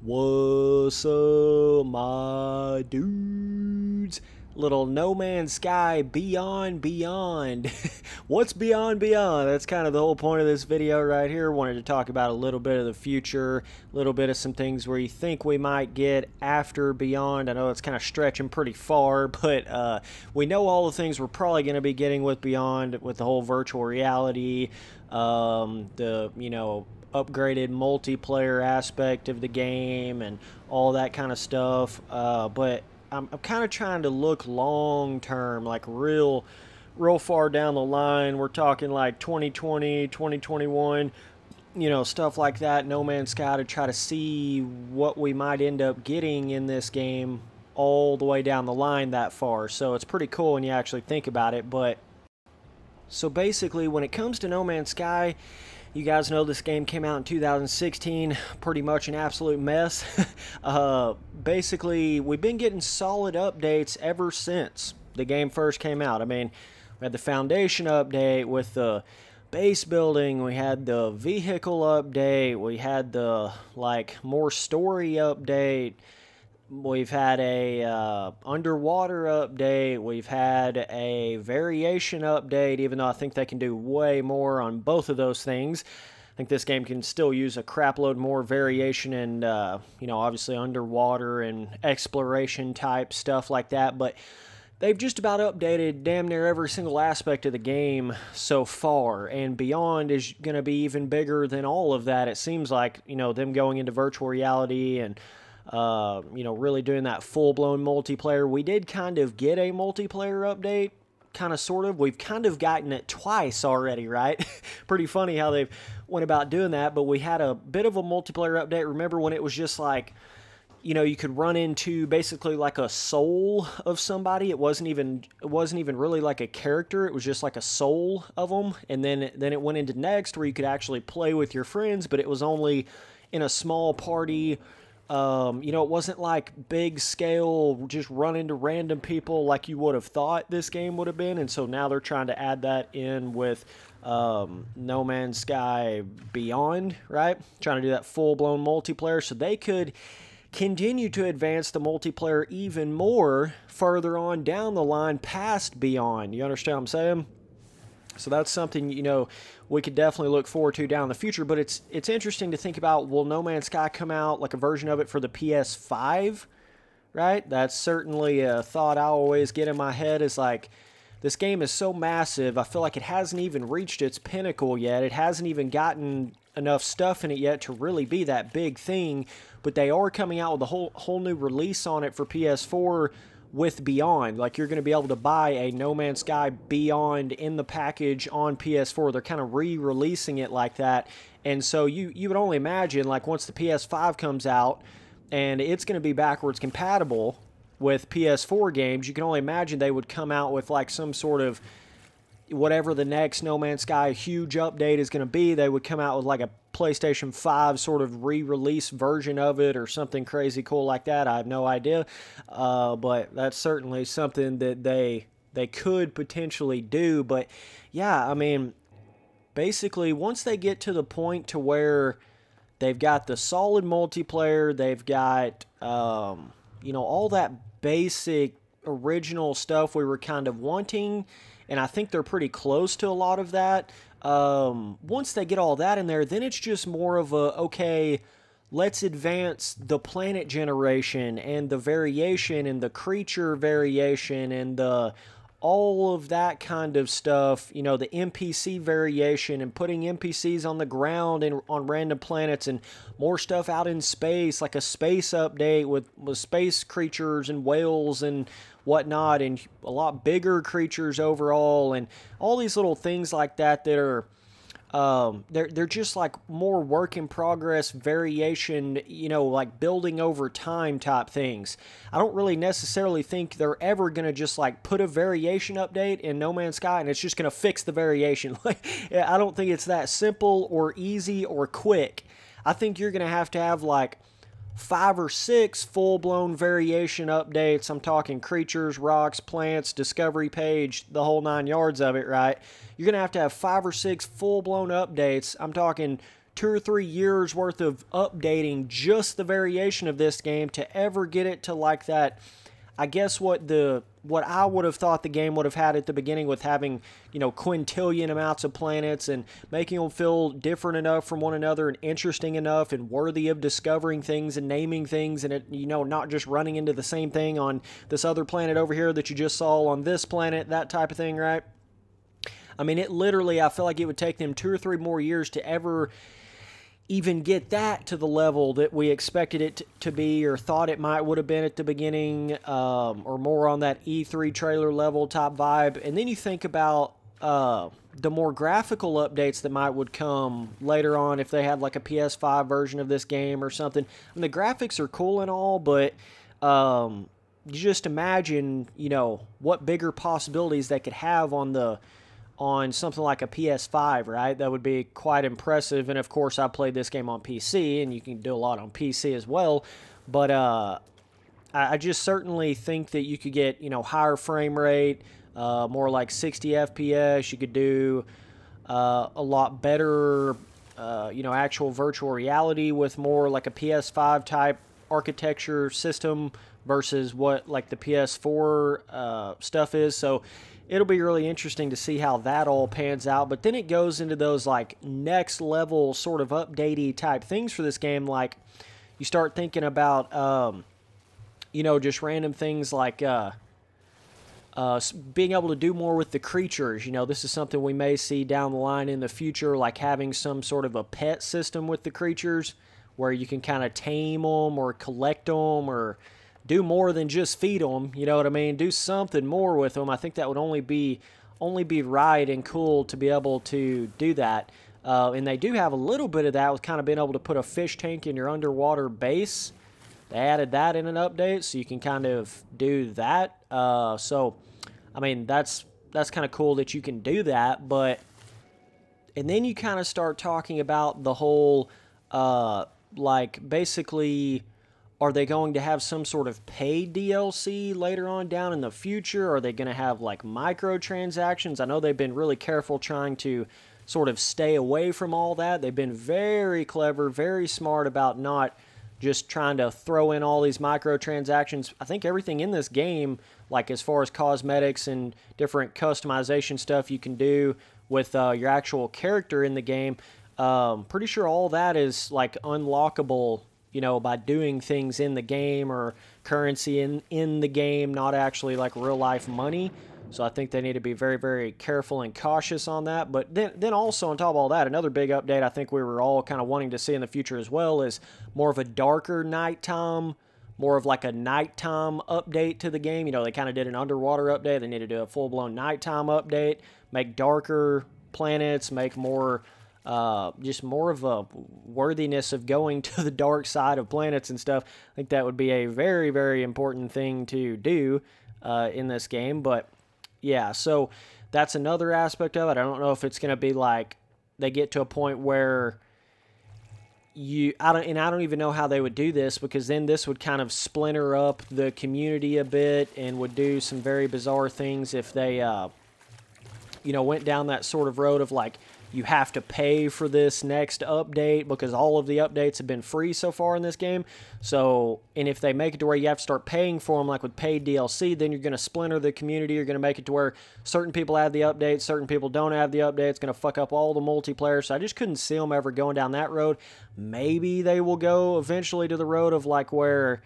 What's up, my dudes? Little No Man's Sky Beyond. What's Beyond? That's kind of the whole point of this video right here. Wanted to talk about a little bit of the future, a little bit of some things where you think we might get after Beyond. I know it's kind of stretching pretty far, but we know all the things we're probably going to be getting with Beyond, with the whole virtual reality, upgraded multiplayer aspect of the game and all that kind of stuff, but I'm kind of trying to look long term, like real far down the line. We're talking like 2020, 2021, stuff like that. No Man's Sky, to try to see what we might end up getting in this game all the way down the line that far. So it's pretty cool when you actually think about it. But so basically, when it comes to No Man's Sky, you guys know this game came out in 2016, pretty much an absolute mess. Basically, we've been getting solid updates ever since the game first came out. I mean, we had the foundation update with the base building, we had the vehicle update, we had the, more story update, we've had a underwater update, we've had a variation update, even though I think they can do way more on both of those things. I think this game can still use a crap load more variation and, obviously underwater and exploration type stuff like that, but they've just about updated damn near every single aspect of the game so far, and Beyond is going to be even bigger than all of that. It seems like, them going into virtual reality and really doing that full-blown multiplayer. We did kind of get a multiplayer update, kind of, sort of. We've kind of gotten it twice already, right? Pretty funny how they've went about doing that, but we had a bit of a multiplayer update. Remember when it was just like, you could run into basically like a soul of somebody. It wasn't even really like a character. It was just like a soul of them. And then it went into next where you could actually play with your friends, but it was only in a small party. It wasn't like big scale, just run into random people like you would have thought this game would have been. And so now they're trying to add that in with No Man's Sky Beyond, right? Trying to do that full-blown multiplayer so they could continue to advance the multiplayer even more further on down the line past Beyond. You understand what I'm saying? So that's something, we could definitely look forward to down in the future. But it's interesting to think about, will No Man's Sky come out, like a version of it for the PS5, right? That's certainly a thought I always get in my head, is like, this game is so massive, I feel like it hasn't even reached its pinnacle yet. It hasn't even gotten enough stuff in it yet to really be that big thing. But they are coming out with a whole new release on it for PS4 with Beyond. Like, you're going to be able to buy a No Man's Sky Beyond in the package on PS4. They're kind of re-releasing it like that. And so you would only imagine, like, once the PS5 comes out and it's going to be backwards compatible with PS4 games, you can only imagine they would come out with like some sort of, whatever the next No Man's Sky huge update is going to be, they would come out with like a PlayStation 5 sort of re-release version of it or something crazy cool like that. I have no idea, but that's certainly something that they could potentially do. But yeah, I mean, basically once they get to the point to where they've got the solid multiplayer, they've got all that basic original stuff we were kind of wanting, and I think they're pretty close to a lot of that. Once they get all that in there, then it's just more of a, okay, let's advance the planet generation and the variation and the creature variation and all of that kind of stuff, the NPC variation and putting NPCs on the ground and on random planets and more stuff out in space, like a space update with space creatures and whales and whatnot, and a lot bigger creatures overall, and all these little things like that that are they're just like more work in progress variation, like building over time type things. I don't really necessarily think they're ever going to just like put a variation update in No Man's Sky and it's just going to fix the variation. I don't think it's that simple or easy or quick. I think you're going to have like 5 or 6 full-blown variation updates. I'm talking creatures, rocks, plants, discovery page, the whole 9 yards of it, right? You're going to have 5 or 6 full-blown updates. I'm talking 2 or 3 years worth of updating just the variation of this game to ever get it to like that. I guess what I would have thought the game would have had at the beginning, with having, you know, quintillion amounts of planets and making them feel different enough from one another and interesting enough and worthy of discovering things and naming things, and it, you know, not just running into the same thing on this other planet over here that you just saw on this planet, that type of thing, right? I mean, it literally, I feel like it would take them 2 or 3 more years to ever even get that to the level that we expected it to be, or thought it would have been at the beginning, or more on that E3 trailer level type vibe. And then you think about the more graphical updates that would come later on if they had like a PS5 version of this game or something. I mean, the graphics are cool and all, but you just imagine, you know, what bigger possibilities they could have on something like a PS5, right? That would be quite impressive. And of course, I played this game on PC, and you can do a lot on PC as well. But I just certainly think that you could get, you know, higher frame rate, more like 60 FPS. You could do a lot better, you know, actual virtual reality with more like a PS5 type architecture system versus what like the PS4 stuff is. So it'll be really interesting to see how that all pans out. But then it goes into those like next level sort of updatey type things for this game. Like you start thinking about, you know, just random things like being able to do more with the creatures. You know, this is something we may see down the line in the future, like having some sort of a pet system with the creatures where you can kind of tame them or collect them or do more than just feed them, you know what I mean? Do something more with them. I think that would only be right and cool to be able to do that. And they do have a little bit of that with kind of being able to put a fish tank in your underwater base. They added that in an update, so you can kind of do that. So, I mean, that's kind of cool that you can do that. But, and then you kind of start talking about the whole, like, basically, are they going to have some sort of paid DLC later on down in the future? Are they going to have like microtransactions? I know they've been really careful trying to sort of stay away from all that. They've been very clever, very smart about not just trying to throw in all these microtransactions. I think everything in this game, like as far as cosmetics and different customization stuff you can do with your actual character in the game, pretty sure all that is like unlockable, you know, by doing things in the game or currency in the game, not actually like real life money. So I think they need to be very, very careful and cautious on that. But then also on top of all that, another big update I think we were all kind of wanting to see in the future as well is more of a darker nighttime, more of like a nighttime update to the game. You know, they kind of did an underwater update. They need to do a full-blown nighttime update, make darker planets, make more just more of a worthiness of going to the dark side of planets and stuff. I think that would be a very, very important thing to do in this game. But yeah, so that's another aspect of it. I don't know if it's going to be like they get to a point where I don't even know how they would do this, because then this would kind of splinter up the community a bit and would do some very bizarre things if they, you know, went down that sort of road of like, you have to pay for this next update because all of the updates have been free so far in this game. So, and if they make it to where you have to start paying for them, like with paid DLC, then you're going to splinter the community. You're going to make it to where certain people have the updates, certain people don't have the updates. It's going to fuck up all the multiplayer. So I just couldn't see them ever going down that road. Maybe they will go eventually to the road of like where,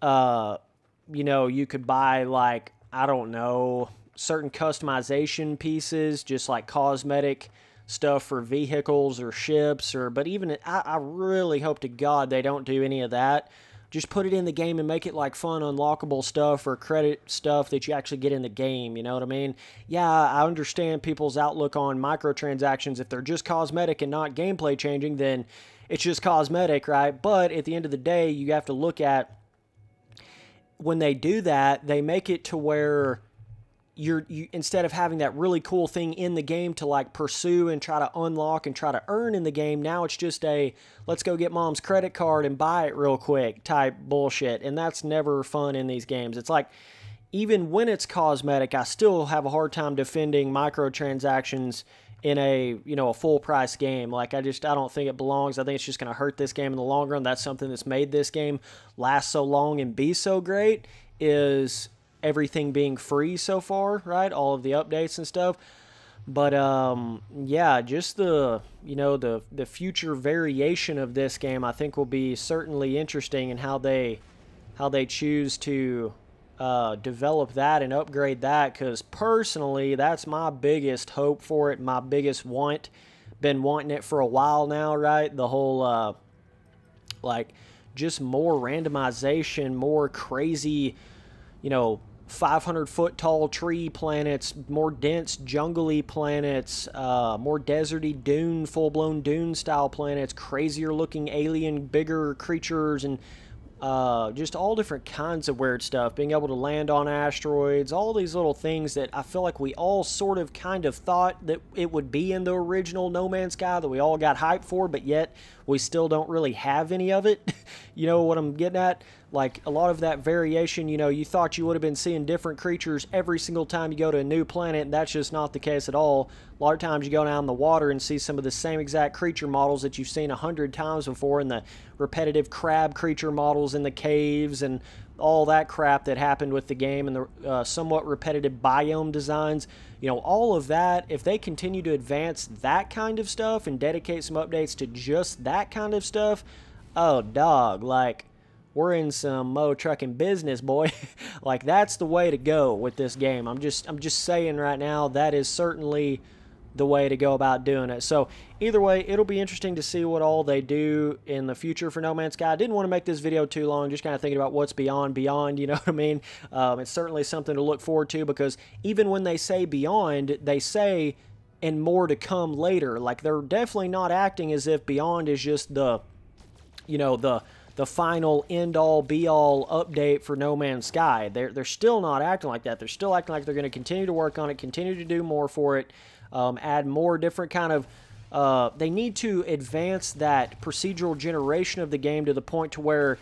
you know, you could buy like, I don't know, certain customization pieces, just like cosmetic stuff for vehicles or ships, or but even I really hope to God they don't do any of that. Just put it in the game and make it like fun unlockable stuff or credit stuff that you actually get in the game, you know what I mean? Yeah, I understand people's outlook on microtransactions. If they're just cosmetic and not gameplay changing, then it's just cosmetic, right? But at the end of the day, you have to look at when they do that, they make it to where you instead of having that really cool thing in the game to like pursue and try to unlock and try to earn in the game, now it's just a let's go get mom's credit card and buy it real quick type bullshit. And that's never fun in these games. It's like, even when it's cosmetic, I still have a hard time defending microtransactions in a, you know, a full price game. Like, I don't think it belongs. I think it's just going to hurt this game in the long run. That's something that's made this game last so long and be so great, is everything being free so far, right? All of the updates and stuff. But yeah, just the, you know, the future variation of this game, I think, will be certainly interesting in how they choose to develop that and upgrade that, because personally, that's my biggest hope for it, my biggest want. Been wanting it for a while now, right? The whole like, just more randomization, more crazy, you know, 500-foot tall tree planets, more dense jungly planets, more deserty dune, full-blown dune style planets, crazier looking alien bigger creatures, and just all different kinds of weird stuff, being able to land on asteroids, all these little things that I feel like we all sort of kind of thought that it would be in the original No Man's Sky, that we all got hyped for, but yet we still don't really have any of it. You know what I'm getting at? Like, a lot of that variation, you know, you thought you would have been seeing different creatures every single time you go to a new planet, and that's just not the case at all. A lot of times you go down in the water and see some of the same exact creature models that you've seen 100 times before, in the repetitive crab creature models in the caves and all that crap that happened with the game, and the somewhat repetitive biome designs. You know, all of that, if they continue to advance that kind of stuff and dedicate some updates to just that kind of stuff, oh, dog, like, we're in some mo trucking business, boy. Like, that's the way to go with this game. I'm just saying right now, that is certainly the way to go about doing it. So either way, it'll be interesting to see what all they do in the future for No Man's Sky. I didn't want to make this video too long, just kind of thinking about what's beyond, you know what I mean? It's certainly something to look forward to, because even when they say beyond, they say and more to come later. Like, they're definitely not acting as if beyond is just the, you know, the final end-all, be-all update for No Man's Sky. They're still not acting like that. They're still acting like they're going to continue to work on it, continue to do more for it, add more different kind of... they need to advance that procedural generation of the game to the point to where,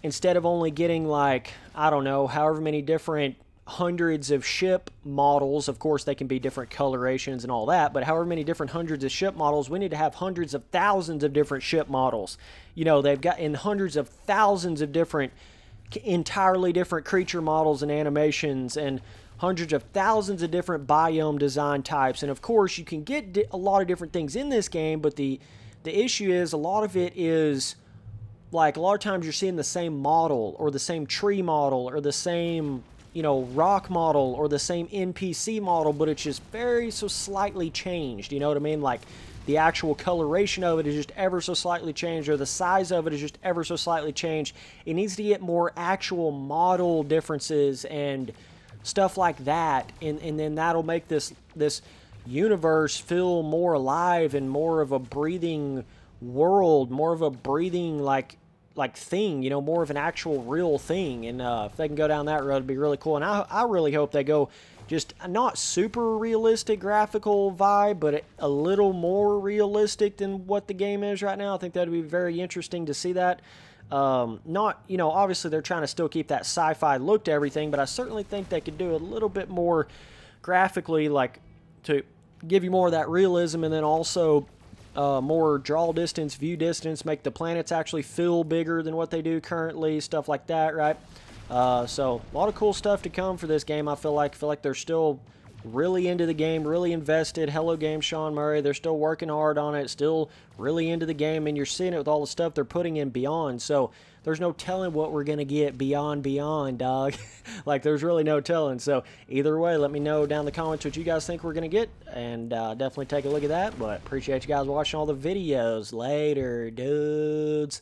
instead of only getting, like, I don't know, however many different hundreds of ship models, of course they can be different colorations and all that, but however many different hundreds of ship models, we need to have hundreds of thousands of different ship models. You know, they've got in hundreds of thousands of different, entirely different creature models and animations, and hundreds of thousands of different biome design types. And of course you can get a lot of different things in this game, but the issue is a lot of it is, like, a lot of times you're seeing the same model, or the same tree model, or the same, you know, rock model, or the same NPC model, but it's just very so slightly changed, you know what I mean? Like, the actual coloration of it is just ever so slightly changed, or the size of it is just ever so slightly changed. It needs to get more actual model differences and stuff like that, and then that'll make this universe feel more alive and more of a breathing world, more of a breathing, like thing, you know, more of an actual real thing. And if they can go down that road, it'd be really cool. And I really hope they go just not super realistic graphical vibe, but a little more realistic than what the game is right now. I think that'd be very interesting to see that. Not, you know, obviously they're trying to still keep that sci-fi look to everything, but I certainly think they could do a little bit more graphically, like, to give you more of that realism, and then also more draw distance, view distance, make the planets actually feel bigger than what they do currently, stuff like that, right? So a lot of cool stuff to come for this game. I feel like they're still really into the game, really invested. Hello Game Sean Murray, they're still working hard on it, still really into the game, and you're seeing it with all the stuff they're putting in beyond. So there's no telling what we're gonna get beyond, dog. Like, there's really no telling. So either way, let me know down in the comments what you guys think we're gonna get, and definitely take a look at that. But appreciate you guys watching all the videos. Later, dudes.